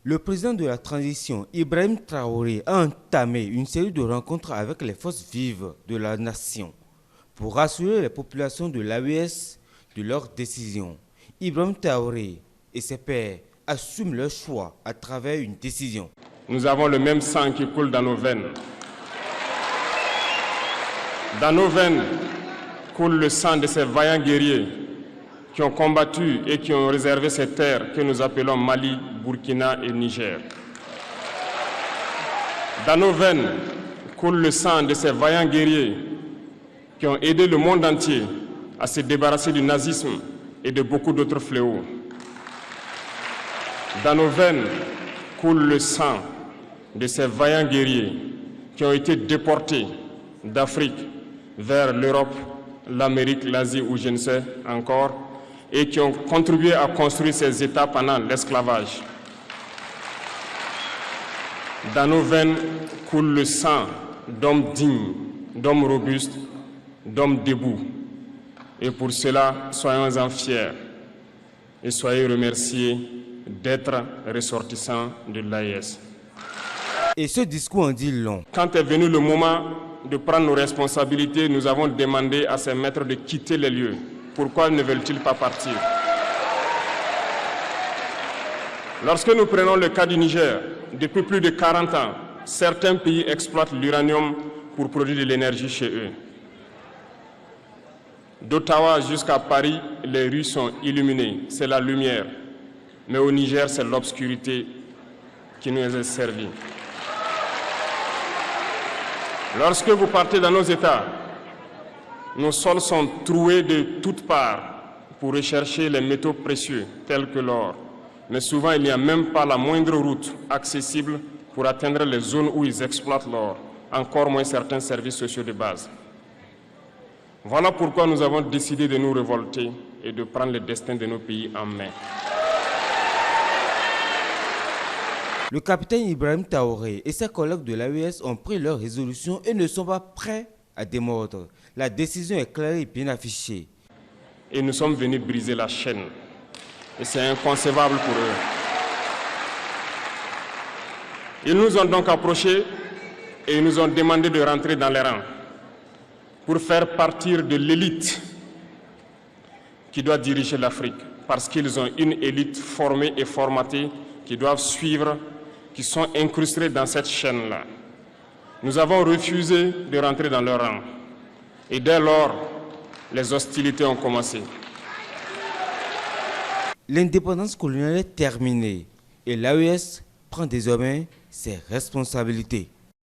Le président de la transition, Ibrahim Traoré, a entamé une série de rencontres avec les forces vives de la nation pour rassurer les populations de l'AES de leurs décisions. Ibrahim Traoré et ses pairs assument leur choix à travers une décision. Nous avons le même sang qui coule dans nos veines. Dans nos veines coule le sang de ces vaillants guerriers qui ont combattu et qui ont réservé ces terres que nous appelons Mali, Burkina et Niger. Dans nos veines coule le sang de ces vaillants guerriers qui ont aidé le monde entier à se débarrasser du nazisme et de beaucoup d'autres fléaux. Dans nos veines coule le sang de ces vaillants guerriers qui ont été déportés d'Afrique vers l'Europe, l'Amérique, l'Asie ou je ne sais encore, et qui ont contribué à construire ces États pendant l'esclavage. Dans nos veines coule le sang d'hommes dignes, d'hommes robustes, d'hommes debout. Et pour cela, soyons-en fiers et soyez remerciés d'être ressortissants de l'AES. Et ce discours en dit long. Quand est venu le moment de prendre nos responsabilités, nous avons demandé à ces maîtres de quitter les lieux. Pourquoi ne veulent-ils pas partir? Lorsque nous prenons le cas du Niger, depuis plus de 40 ans, certains pays exploitent l'uranium pour produire de l'énergie chez eux. D'Ottawa jusqu'à Paris, les rues sont illuminées, c'est la lumière. Mais au Niger, c'est l'obscurité qui nous est servie. Lorsque vous partez dans nos États, nos sols sont troués de toutes parts pour rechercher les métaux précieux tels que l'or. Mais souvent, il n'y a même pas la moindre route accessible pour atteindre les zones où ils exploitent l'or, encore moins certains services sociaux de base. Voilà pourquoi nous avons décidé de nous révolter et de prendre le destin de nos pays en main. Le capitaine Ibrahim Traoré et ses collègues de l'AES ont pris leur résolution et ne sont pas prêts à démordre. La décision est claire et bien affichée. Et nous sommes venus briser la chaîne. Et c'est inconcevable pour eux. Ils nous ont donc approchés et ils nous ont demandé de rentrer dans les rangs pour faire partir de l'élite qui doit diriger l'Afrique. Parce qu'ils ont une élite formée et formatée qui doivent suivre, qui sont incrustés dans cette chaîne-là. Nous avons refusé de rentrer dans leur rang. Et dès lors, les hostilités ont commencé. L'indépendance coloniale est terminée et l'AES prend désormais ses responsabilités.